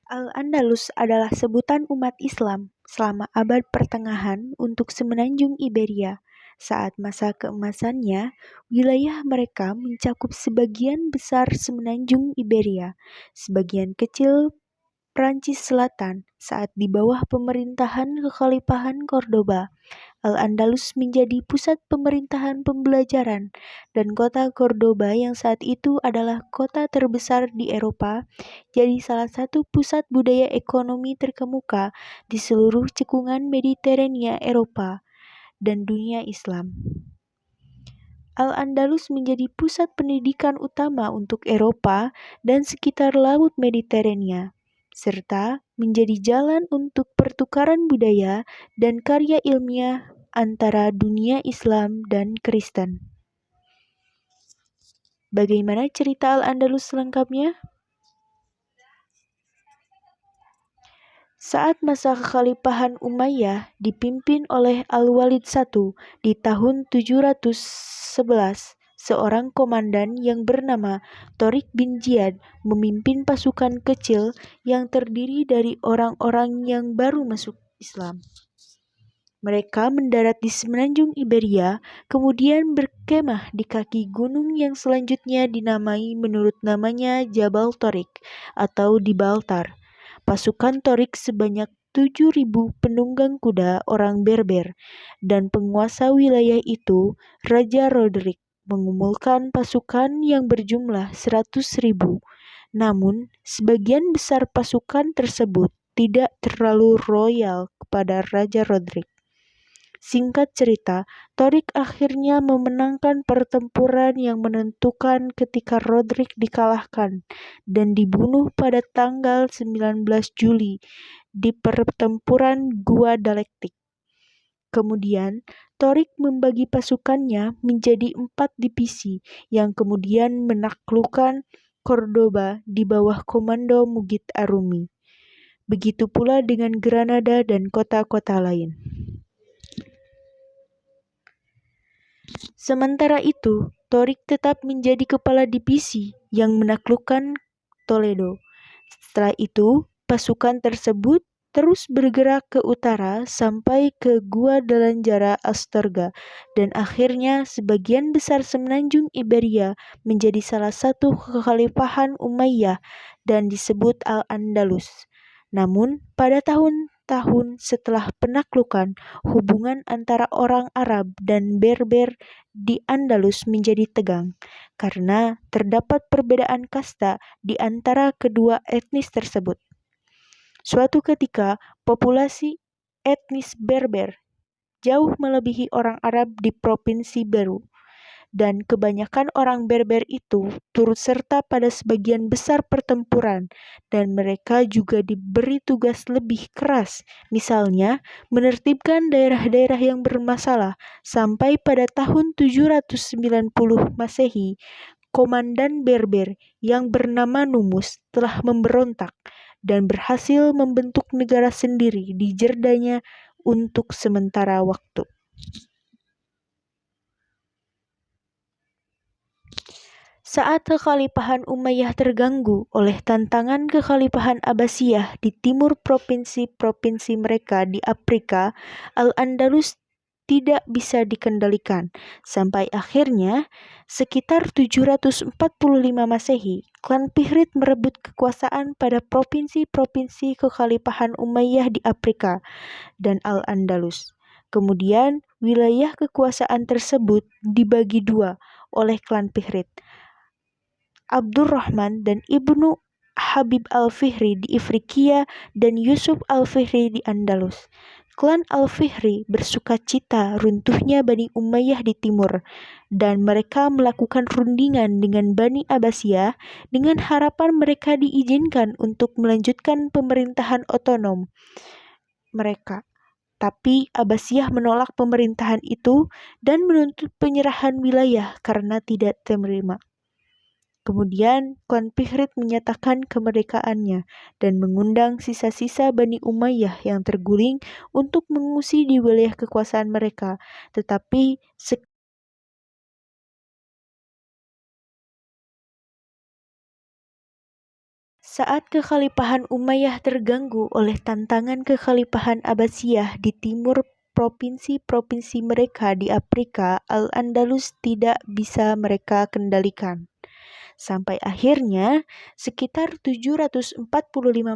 Al-Andalus adalah sebutan umat Islam selama abad pertengahan untuk semenanjung Iberia. Saat masa keemasannya, wilayah mereka mencakup sebagian besar semenanjung Iberia, sebagian kecil Prancis Selatan saat di bawah pemerintahan Kekhalifahan Cordoba. Al-Andalus menjadi pusat pemerintahan pembelajaran, dan kota Cordoba yang saat itu adalah kota terbesar di Eropa, jadi salah satu pusat budaya ekonomi terkemuka di seluruh cekungan Mediterania Eropa dan dunia Islam. Al-Andalus menjadi pusat pendidikan utama untuk Eropa dan sekitar Laut Mediterania, serta menjadi jalan untuk pertukaran budaya dan karya ilmiah antara dunia Islam dan Kristen. Bagaimana cerita Al-Andalus selengkapnya? Saat masa kekhalifahan Umayyah dipimpin oleh Al-Walid I di tahun 711, seorang komandan yang bernama Torik bin Ziyad memimpin pasukan kecil yang terdiri dari orang-orang yang baru masuk Islam. Mereka mendarat di semenanjung Iberia, kemudian berkemah di kaki gunung yang selanjutnya dinamai menurut namanya Jabal Torik atau di Baltar. Pasukan Torik sebanyak 7.000 penunggang kuda orang Berber, dan penguasa wilayah itu, Raja Roderick, mengumpulkan pasukan yang berjumlah 100.000. Namun, sebagian besar pasukan tersebut tidak terlalu loyal kepada Raja Roderick. Singkat cerita, Torik akhirnya memenangkan pertempuran yang menentukan ketika Roderick dikalahkan dan dibunuh pada tanggal 19 Juli di pertempuran Gua Dalektik. Kemudian, Torik membagi pasukannya menjadi 4 divisi yang kemudian menaklukkan Cordoba di bawah komando Mugit Arumi. Begitu pula dengan Granada dan kota-kota lain. Sementara itu, Torik tetap menjadi kepala divisi yang menaklukkan Toledo. Setelah itu, pasukan tersebut terus bergerak ke utara sampai ke Gua Dalanjara Astorga, dan akhirnya sebagian besar semenanjung Iberia menjadi salah satu kekhalifahan Umayyah dan disebut Al-Andalus. Namun, pada tahun-tahun setelah penaklukan, hubungan antara orang Arab dan Berber di Andalus menjadi tegang, karena terdapat perbedaan kasta di antara kedua etnis tersebut. Suatu ketika, populasi etnis Berber jauh melebihi orang Arab di Provinsi Beru, dan kebanyakan orang Berber itu turut serta pada sebagian besar pertempuran, dan mereka juga diberi tugas lebih keras, misalnya menertibkan daerah-daerah yang bermasalah. Sampai pada tahun 790 Masehi, komandan Berber yang bernama Numus telah memberontak dan berhasil membentuk negara sendiri di Jordania untuk sementara waktu. Saat kekhalifahan Umayyah terganggu oleh tantangan kekhalifahan Abbasiyah di timur provinsi-provinsi mereka di Afrika, Al-Andalus tidak bisa dikendalikan. Sampai akhirnya, sekitar 745 Masehi, klan Pihrit merebut kekuasaan pada provinsi-provinsi kekhalifahan Umayyah di Afrika dan Al-Andalus. Kemudian, wilayah kekuasaan tersebut dibagi dua oleh klan Pihrit, Abdurrahman dan Ibnu Habib al-Fihri di Ifriqiya dan Yusuf al-Fihri di Andalus. Klan al-Fihri bersuka cita runtuhnya Bani Umayyah di timur, dan mereka melakukan rundingan dengan Bani Abbasiyah dengan harapan mereka diizinkan untuk melanjutkan pemerintahan otonom mereka. Tapi Abbasiyah menolak pemerintahan itu dan menuntut penyerahan wilayah karena tidak terima. Kemudian, klan Pihrit menyatakan kemerdekaannya dan mengundang sisa-sisa Bani Umayyah yang terguling untuk mengungsi di wilayah kekuasaan mereka. Tetapi Saat kekhalifahan Umayyah terganggu oleh tantangan kekhalifahan Abbasiyah di timur provinsi-provinsi mereka di Afrika, Al-Andalus tidak bisa mereka kendalikan. Sampai akhirnya, sekitar 745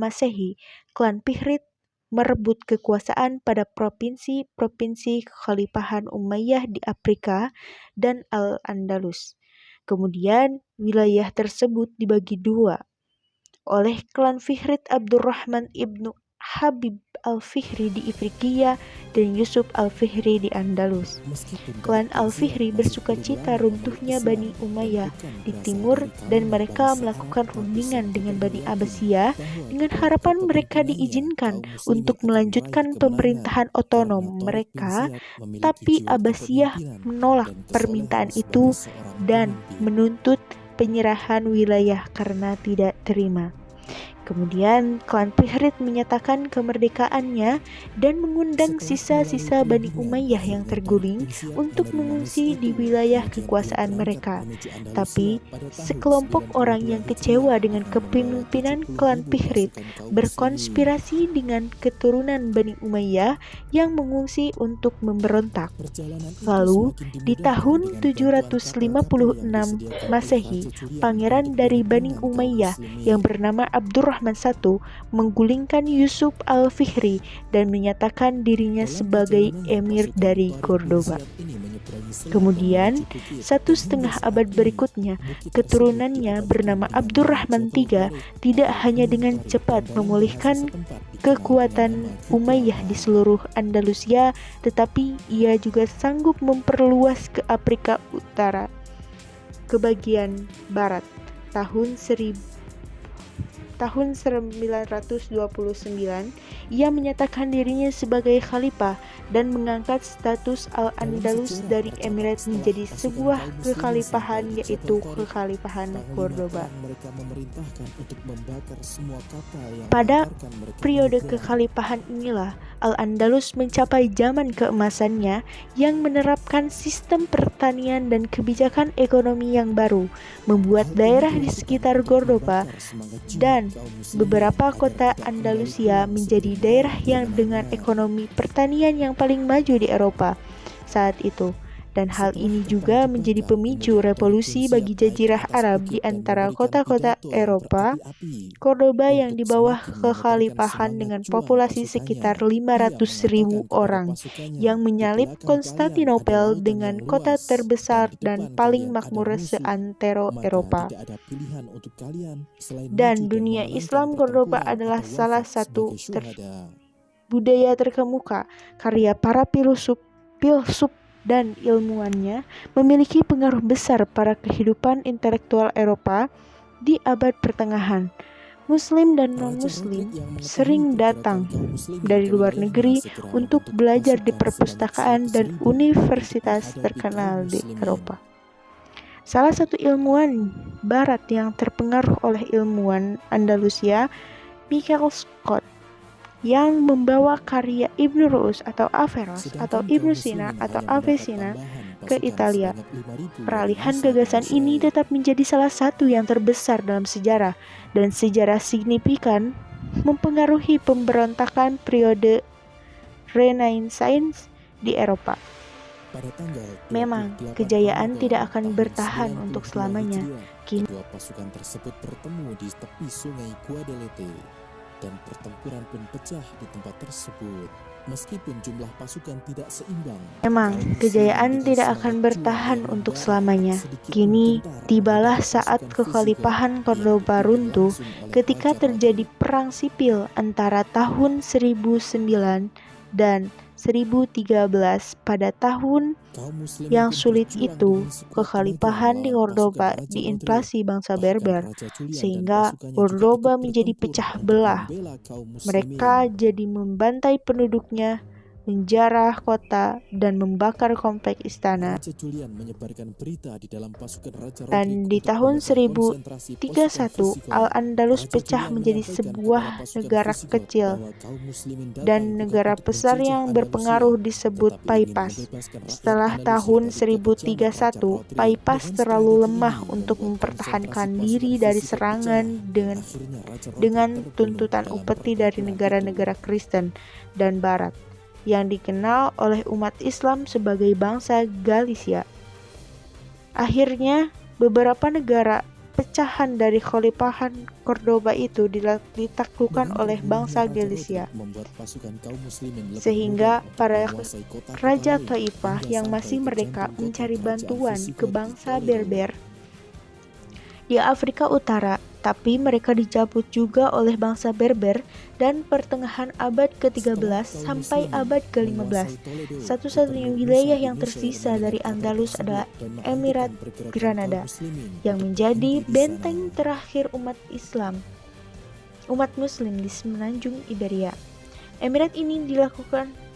Masehi, klan Fihrid merebut kekuasaan pada provinsi-provinsi kekhalifahan Umayyah di Afrika dan Al-Andalus. Kemudian, wilayah tersebut dibagi dua oleh klan Fihrid Abdurrahman ibnu Habib al-Fihri di Ifriqiya dan Yusuf al-Fihri di Andalus. Klan al-Fihri bersukacita runtuhnya Bani Umayyah di timur dan mereka melakukan rundingan dengan Bani Abbasiyah dengan harapan mereka diizinkan untuk melanjutkan pemerintahan otonom mereka, tapi Abbasiyah menolak permintaan itu dan menuntut penyerahan wilayah karena tidak terima. Kemudian klan Fihrid menyatakan kemerdekaannya dan mengundang sisa-sisa Bani Umayyah yang terguling untuk mengungsi di wilayah kekuasaan mereka. Tapi sekelompok orang yang kecewa dengan kepemimpinan klan Fihrid berkonspirasi dengan keturunan Bani Umayyah yang mengungsi untuk memberontak. Lalu di tahun 756 Masehi, pangeran dari Bani Umayyah yang bernama Abdurrahman I menggulingkan Yusuf al-Fihri dan menyatakan dirinya sebagai emir dari Cordoba. Kemudian, 1,5 abad berikutnya, keturunannya bernama Abdurrahman III tidak hanya dengan cepat memulihkan kekuatan Umayyah di seluruh Andalusia, tetapi ia juga sanggup memperluas ke Afrika Utara, ke bagian barat. Tahun 929, ia menyatakan dirinya sebagai khalifah dan mengangkat status Al-Andalus dari emirat menjadi sebuah kekhalifahan, yaitu Kekhalifahan Cordoba. Pada periode kekhalifahan inilah Al-Andalus mencapai zaman keemasannya yang menerapkan sistem pertanian dan kebijakan ekonomi yang baru, membuat daerah di sekitar Cordoba dan beberapa kota Andalusia menjadi daerah yang dengan ekonomi pertanian yang paling maju di Eropa saat itu. Dan hal ini juga menjadi pemicu revolusi bagi Jazirah Arab di antara kota-kota Eropa. Cordoba yang di bawah kekhalifahan dengan populasi sekitar 500.000 orang yang menyalip Konstantinopel dengan kota terbesar dan paling makmur seantero Eropa. Dan dunia Islam, Cordoba adalah salah satu budaya terkemuka. Karya para filsuf dan ilmuwannya memiliki pengaruh besar pada kehidupan intelektual Eropa di abad pertengahan. Muslim dan non-Muslim sering datang dari luar negeri untuk belajar di perpustakaan dan universitas terkenal di Eropa. Salah satu ilmuwan Barat yang terpengaruh oleh ilmuwan Andalusia, Michael Scott, yang membawa karya Ibn Rushd atau Averroes atau Ibn Sina atau Avicenna ke Italia. Peralihan gagasan ini tetap menjadi salah satu yang terbesar dalam sejarah dan sejarah signifikan mempengaruhi pemberontakan periode Renaissance di Eropa. Memang, kejayaan tidak akan bertahan untuk selamanya. Kini pasukan tersebut bertemu di tepi sungai Guadalete. Dan pertempuran pun pecah di tempat tersebut. Meskipun jumlah pasukan tidak seimbang, memang kejayaan tidak akan bertahan untuk selamanya. Kini tibalah saat kekhalifahan Cordoba runtuh ketika terjadi perang sipil antara tahun 1009 dan 1013. Pada tahun yang sulit itu, kekhalifahan di Cordoba diinvasi bangsa Berber, sehingga Cordoba menjadi pecah belah. Mereka jadi membantai penduduknya, menjarah kota, dan membakar kompleks istana. Raja Julian menyebarkan berita di dalam pasukan Raja Dan Rodrik di untuk tahun memecah konsentrasi pasukan 1031, Visigoth. Al-Andalus Raja pecah Julian menjadi menyampaikan sebuah kepada pasukan negara Visigoth kecil, bahwa kaum muslimin datang dan bukan negara untuk besar menjajah yang Andalusia, berpengaruh disebut tetapi ingin Paipas. membebaskan rakyat Setelah Andalusia tahun dari kekejaman Raja 1031, Rodrik. Paipas Dengan terlalu strategi lemah ini untuk membuat mempertahankan konsentrasi diri pasukan dari Visigoth serangan pecah. Akhirnya Raja Rodrik dengan terbunuh tuntutan dalam upeti dari pertempuran negara-negara itu. Kristen dan Barat, yang dikenal oleh umat Islam sebagai bangsa Galicia. Akhirnya, beberapa negara pecahan dari Khalifahan Cordoba itu ditaklukkan Dengan oleh terbunuhnya bangsa Raja Galicia, Rodrik membuat pasukan kaum muslimin lebih sehingga mudah untuk para menguasai kota-kota Raja lain, Taifah hingga yang sampai masih ke merdeka jantung kota mencari kerajaan bantuan ke Visigoth di bangsa Toledo. Berber di Afrika Utara, tapi mereka dicabut juga oleh bangsa Berber dan pertengahan abad ke-13 Setelah kaum sampai muslimin abad ke-15. menguasai Toledo, Satu-satunya Gubernur wilayah Musa yang bin tersisa Nusayr dari mendengar kabar Andalus tersebut adalah dan Emirat menghentikan pergerakan Granada, kaum muslimin yang untuk menjadi berhenti di benteng sana. terakhir umat Muslim di semenanjung Iberia. Emirat ini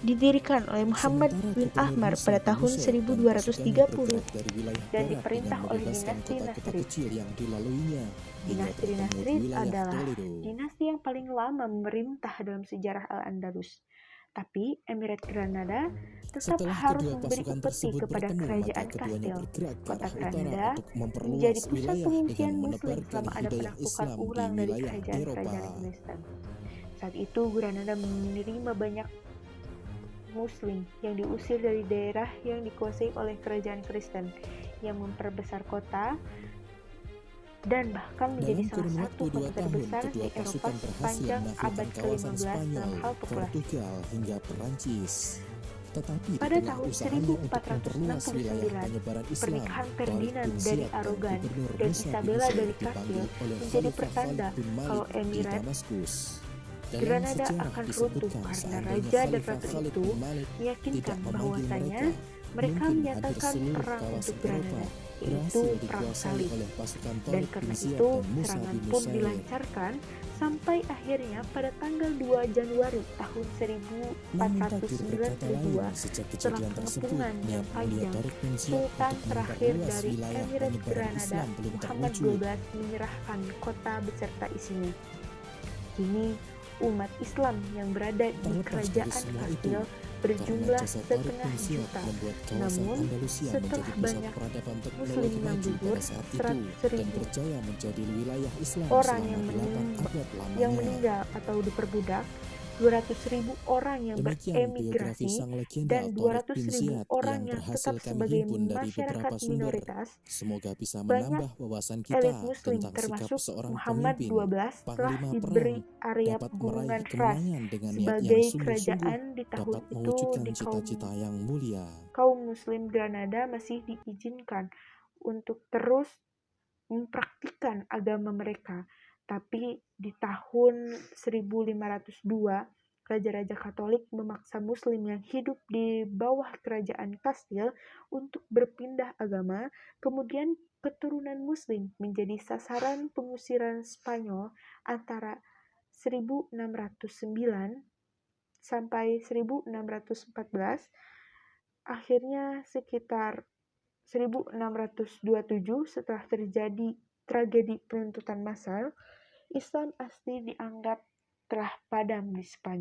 didirikan oleh Muhammad Sementara bin Gubernur Ahmar Musa pada bin tahun Nusayr dan 1230 pasukannya bergerak dari wilayah dan barat diperintah dengan oleh membebaskan dinasti kota-kota Nasrid. kecil yang dilaluinya hingga Dinasti bertemu di Nasrid wilayah adalah Toledo. dinasti yang paling lama memerintah dalam sejarah Al-Andalus. Tapi Emirat Granada tetap Setelah harus kedua memberi pasukan upeti tersebut kepada bertemu, maka kerajaan keduanya Kastil. bergerak ke Kota arah utara Granada untuk memperluas menjadi pusat wilayah pengungsian dengan Muslim menebarkan selama ada hidayah penaklukan Islam di ulang dari wilayah kerajaan-kerajaan Eropa. Kristen. Saat itu Granada menerima banyak Muslim yang diusir dari daerah yang dikuasai oleh kerajaan Kristen, yang memperbesar kota dan bahkan menjadi Dalam salah kurun satu waktu 2 kota tahun, terbesar kedua di Eropa pasukan berhasil sepanjang menaklukkan abad kawasan ke-15 dalam Spanyol, hal populasi. Portugal, hingga Perancis. Tetapi Pada di tengah tahun usahanya untuk memperluas 1469, wilayah penyebaran Islam, pernikahan Tariq Ferdinand bin dari Ziyad dan Aragon Gubernur dan Musa bin Isabella Nusayr dari dipanggil Kastil oleh menjadi Khalifah pertanda Khalid bin Malik kalau di Emirat Damaskus. Dalam Granada sejarah akan runtuh disebutkan karena seandainya raja dan Khalifah ratu Khalid itu bin Malik tidak meyakinkan memanggil bahwasanya mereka mungkin hampir menyatakan seluruh perang kawasan untuk Eropa Granada, yaitu berhasil Perang dikuasai Salib. oleh pasukan Dan Tariq bin karena Ziyad itu, dan Musa serangan bin pun Nusayr. dilancarkan sampai akhirnya pada tanggal 2 Januari tahun Namun takdir berkata 1492, lain, sejak setelah kejadian tersebut, pengepungan yang niat mulia panjang, Tariq bin Ziyad Sultan untuk terakhir memperluas dari wilayah Emirat penyebaran Granada, Islam belum Muhammad terwujud. XII, menyerahkan kota beserta isinya. Kini, umat Islam yang berada di Terlepas dari kerajaan semua itu, Kastil karena berjumlah jasa Tariq setengah bin Ziyad juta. membuat kawasan Namun, Andalusia setelah menjadi pusat banyak peradaban Muslim teknologi yang maju gugur, pada saat itu 100.000 dan berjaya menjadi wilayah Islam orang selama yang 8 abad yang lamanya. meninggal atau diperbudak, 200.000 orang yang Demikian biografi beremigrasi, sang legenda dan Tariq bin 200.000 Ziyad orang yang yang berhasil tetap kami sebagai himpun dari masyarakat beberapa sumber. minoritas. Semoga bisa Banyak menambah wawasan elit kita Muslim tentang sikap termasuk seorang Muhammad pemimpin, XII telah panglima diberi perang, area dapat pegunungan meraih Fars kemenangan dengan niat yang sebagai sungguh-sungguh, kerajaan di tahun dapat itu. mewujudkan Di cita-cita yang mulia. kaum Muslim Granada masih diizinkan untuk terus mempraktikkan agama mereka. Tapi di tahun 1502, Raja-Raja Katolik memaksa Muslim yang hidup di bawah kerajaan Kastil untuk berpindah agama. Kemudian keturunan Muslim menjadi sasaran pengusiran Spanyol antara 1609 sampai 1614. Akhirnya sekitar 1627, setelah terjadi tragedi penuntutan massal, Islam asli dianggap telah padam di Spanyol.